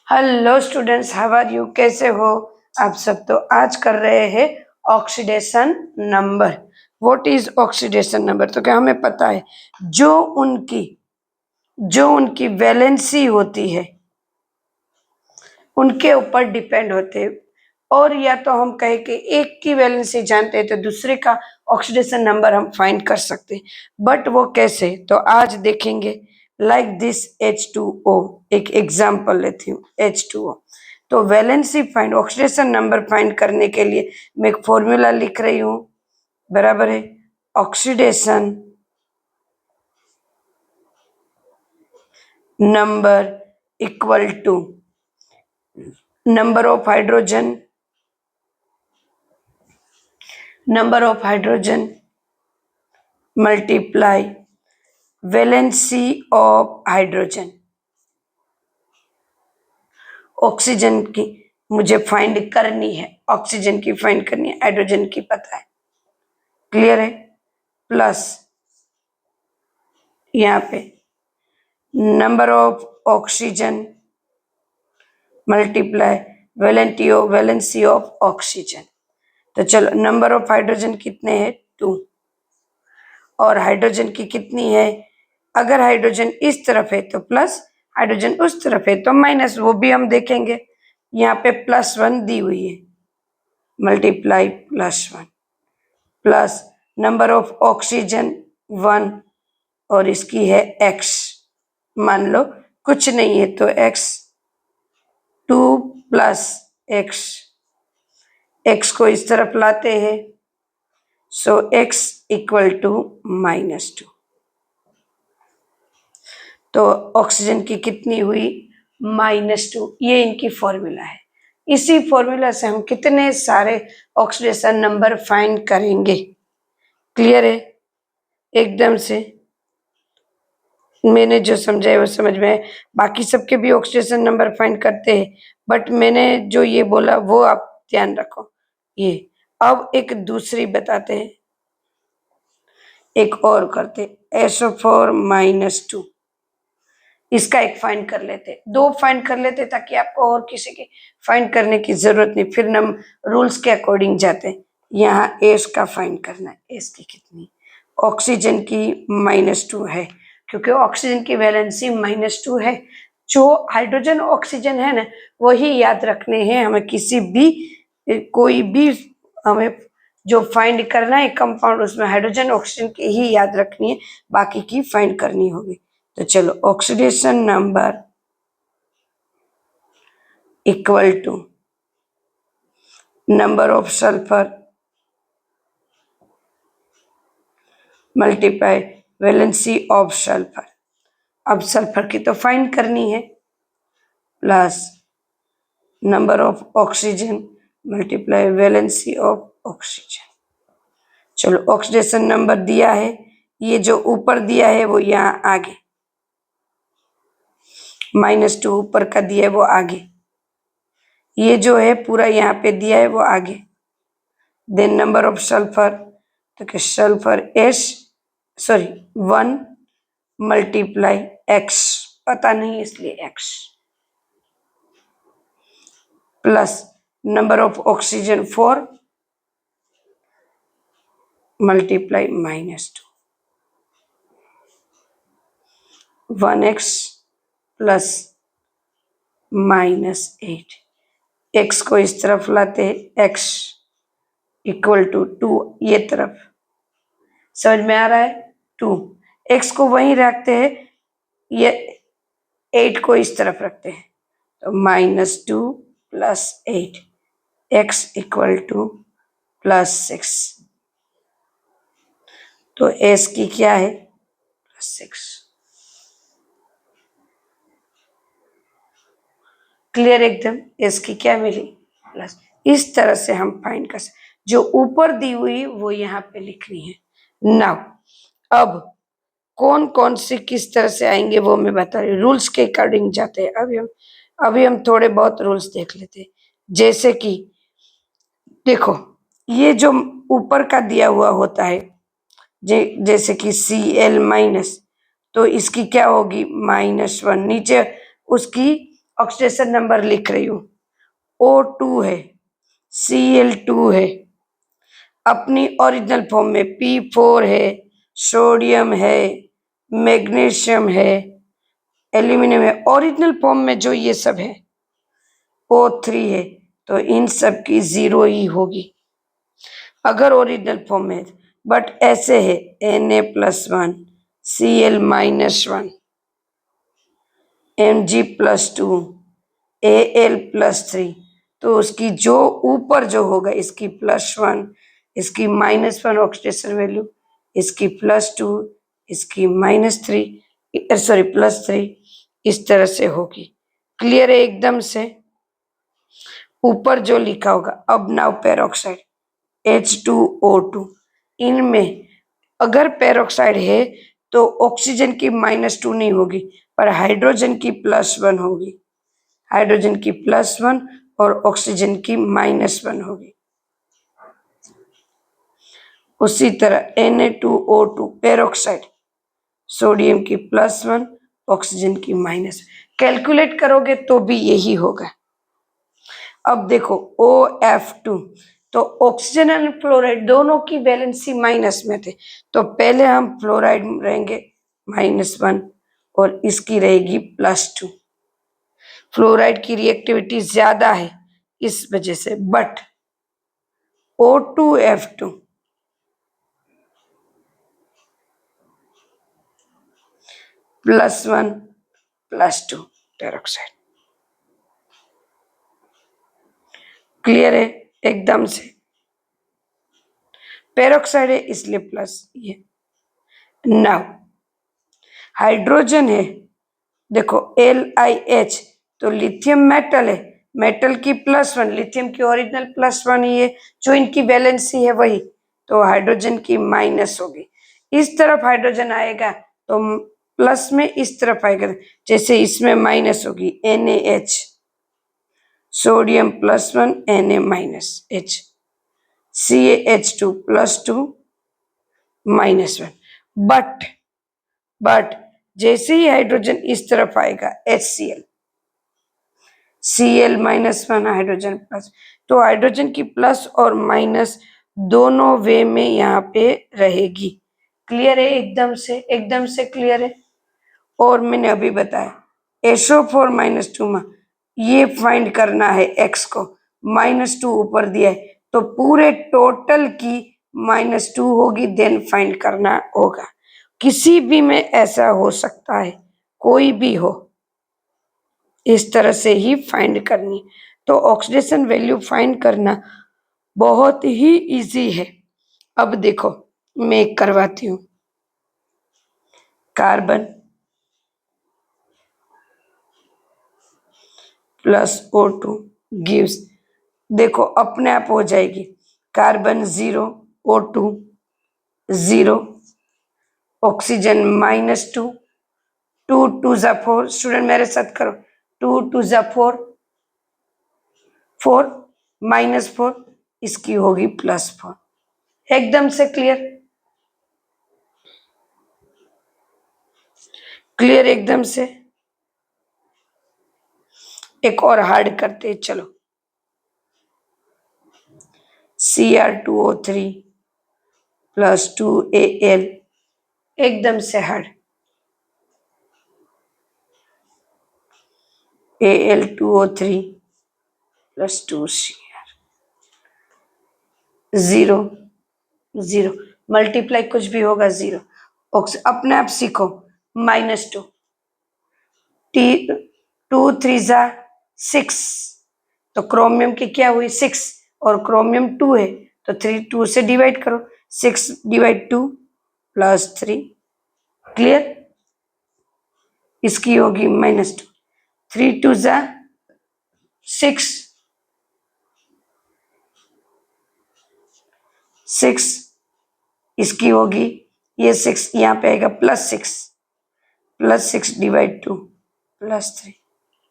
Hello students, how are you? कैसे हो आप सब? तो आज कर रहे हैं oxidation number. What is oxidation number? तो क्या हमें पता है जो उनकी वैलेंसी होती है उनके ऊपर डिपेंड होते हैं। और या तो हम कहें कि एक की वैलेंसी जानते हैं तो दूसरे का ऑक्सीडेशन नंबर हम फाइंड कर सकते हैं। बट वो कैसे, तो आज देखेंगे। लाइक दिस H2O, एक एग्जांपल लेती हूँ H2O। तो valency find, oxidation number find करने के लिए मैं एक फॉर्मूला लिख रही हूँ, बराबर है। Oxidation number equal to number of hydrogen multiply valency of hydrogen। Oxygen की मुझे फाइंड करनी है, ऑक्सीजन की फाइंड करनी है, हाइड्रोजन की पता है, क्लियर है। प्लस यहाँ पे number of oxygen multiply valency of oxygen. तो चलो, नंबर ऑफ हाइड्रोजन कितने हैं? 2। और हाइड्रोजन की कितनी है? अगर हाइड्रोजन इस तरफ है तो प्लस, हाइड्रोजन उस तरफ है तो माइनस, वो भी हम देखेंगे। यहाँ पे +1 दी हुई है, multiply +1 plus number of oxygen 1 और इसकी है x। मान लो कुछ नहीं है तो x 2 प्लस x को इस तरफ लाते हैं, सो x इक्वल टू -2। तो ऑक्सीजन की कितनी हुई? -2। ये इनकी फॉर्मूला है। इसी फॉर्मूला से हम कितने सारे ऑक्सीडेशन नंबर फाइंड करेंगे। क्लियर है एकदम से? मैंने जो समझाया वो समझ में है। बाकी सबके भी ऑक्सीडेशन नंबर फाइंड करते हैं, बट मैंने जो ये बोला वो आप ध्यान रखो। ये अब एक दूसरी बताते हैं, एक और करते, SO4 -2। इसका एक फाइंड कर लेते, 2 फाइंड कर लेते ताकि आपको और किसी की फाइंड करने की जरूरत नहीं। फिर हम रूल्स के अकॉर्डिंग जाते। यहाँ एस का फाइंड करना है, एस की कितनी? ऑक्सीजन की -2 है, क्योंकि ऑक्सीजन की वैलेंसी -2 है। जो हाइड्रोजन ऑक्सीजन है ना, वही याद रखने हैं हमें। किसी भी कोई भी हमें जो फाइंड करना है कंपाउंड, उसमें हाइड्रोजन ऑक्सीजन की ही याद रखनी है, बाकी की फाइंड करनी होगी। तो चलो, oxidation number equal to number of sulphur multiply valency of sulphur. अब सल्फर की तो फाइंड करनी है, plus number of oxygen multiply valency of oxygen. चलो, ऑक्सीडेशन नंबर दिया है, ये जो ऊपर दिया है वो यहाँ आगे, -2 ऊपर का दिया है वो आगे, ये जो है पूरा यहाँ पे दिया है वो आगे। देन नंबर ऑफ सल्फर, तो कि सल्फर 1 मल्टीप्लाई x, पता नहीं इसलिए x, plus number of oxygen 4 multiply -2, 1x plus -8। x को इस तरफ लाते हैं, x इक्वल टू 2 ये तरफ, समझ में आ रहा है? 2 x को वहीं रखते हैं, ये 8 को इस तरफ रखते हैं, तो -2 प्लस 8, x इक्वल टू +6। तो s की क्या है? +6। क्लियर एकदम? s की क्या मिली? प्लस। इस तरह से हम फाइंड कर सकते, जो ऊपर दी हुई वो यहाँ पे लिखनी है। नाउ अब कौन कौन से किस तरह से आएंगे वो मैं बता रही हूँ, रूल्स के अकॉर्डिंग जाते हैं। अभी हम थोड़े बहुत रूल्स देख लेते हैं। जैसे कि देखो, ये जो ऊपर का दिया हुआ होता है, जैसे कि Cl-, तो इसकी क्या होगी? -1। नीचे उसकी ऑक्सीडेशन नंबर लिख रही हूँ, O2 है, Cl2 है, अपनी ओरिजिनल फॉर्म में P4 है, सोडियम है, मैग्नीशियम है, एल्यूमिनियम है, ओरिजिनल फॉर्म में जो ये सब है O3 है, तो इन सब की 0 ही होगी अगर ओरिजिनल फॉर्म में। बट ऐसे है Na+1, Cl-1, Mg+2, Al+3, तो उसकी जो ऊपर जो होगा इसकी +1, इसकी -1 ऑक्सीडेशन वैल्यू, इसकी +2, इसकी -3, सॉरी +3, इस तरह से होगी। क्लियर है एकदम से? ऊपर जो लिखा होगा। अब नाउ पेरोक्साइड H2O2, इनमें अगर पेरोक्साइड है तो ऑक्सीजन की -2 नहीं होगी, पर हाइड्रोजन की +1 होगी, हाइड्रोजन की +1 और ऑक्सीजन की -1 होगी। उसी तरह Na2O2 पेरोक्साइड, सोडियम की +1, ऑक्सीजन की -1, कैलकुलेट करोगे तो भी यही होगा। अब देखो OF2, तो ऑक्सीजन और फ्लोराइड दोनों की वैलेंसी माइनस में थे, तो पहले हम फ्लोराइड रहेंगे -1 और इसकी रहेगी +2। फ्लोराइड की रिएक्टिविटी ज्यादा है इस वजह से, बट O2F2 +1 +2 पेरोक्साइड। क्लियर है एकदम से? पेरोक्साइड है इसलिए प्लस ये। नाउ हाइड्रोजन है, देखो LiH, तो लिथियम मेटल है, मेटल की +1, लिथियम की ओरिजिनल +1 ही है, जो इनकी वैलेंसी है वही, तो हाइड्रोजन की माइनस होगी। इस तरफ हाइड्रोजन आएगा तो प्लस में इस तरफ आएगा, जैसे इसमें माइनस होगी NaH, sodium +1 Na-H, CaH2 +2 -1, but जैसे ही हाइड्रोजन इस तरफ आएगा HCl, Cl-1 हाइड्रोजन प्लस, तो हाइड्रोजन की प्लस और माइनस दोनों वे में यहाँ पे रहेगी। क्लियर है एकदम से? एकदम से क्लियर है। और मैंने अभी बताया SO4 -2 में ये फाइंड करना है x को, -2 ऊपर दिया है तो पूरे टोटल की -2 होगी, देन फाइंड करना होगा। किसी भी में ऐसा हो सकता है, कोई भी हो, इस तरह से ही फाइंड करनी। तो ऑक्सीडेशन वैल्यू फाइंड करना बहुत ही इजी है। अब देखो मैं करवाती हूँ। कार्बन +O2 गिव्स, देखो अपने आप हो जाएगी, कार्बन 0, O2 0, ऑक्सीजन -2, 2 2 ज़ा 4, स्टूडेंट मेरे साथ करो, 2 2 ज़ा 4, 4 -4, इसकी होगी +4। एकदम से क्लियर? क्लियर एकदम से? एक और हार्ड करते चलो, Cr2O3 +2Al, एकदम से हार्ड, Al2O3 +2Cr, 0 0, मल्टीप्लाई कुछ भी होगा 0, अपने आप सीखो, -2, 2 3 ज़ा 6, तो क्रोमियम की क्या हुई 6, और क्रोमियम 2 है तो 3 2 से डिवाइड करो, 6 / 2 +3। क्लियर? इसकी होगी -2, 3 2 ज़ा 6, 6, इसकी होगी ये 6 यहाँ पे आएगा +6 /2 +3,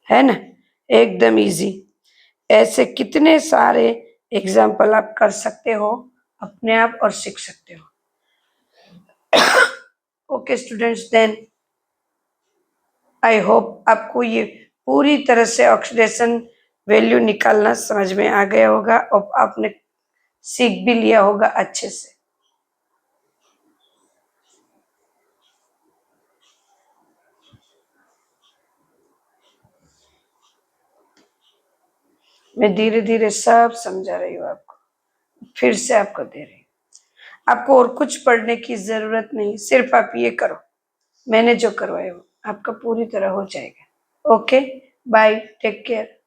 है ना? एकदम इजी। ऐसे कितने सारे एग्जाम्पल आप कर सकते हो अपने आप और सीख सकते हो। Okay students, then I hope आपको ये पूरी तरह से ऑक्सीडेशन वैल्यू निकालना समझ में आ गया होगा और आपने सीख भी लिया होगा अच्छे से। मैं धीरे धीरे सब समझा रही हूँ आपको, फिर से आपको दे रही हूँ। आपको और कुछ पढ़ने की जरूरत नहीं, सिर्फ आप ये करो, मैंने जो करवाया वो आपका पूरी तरह हो जाएगा। Okay, bye, take care.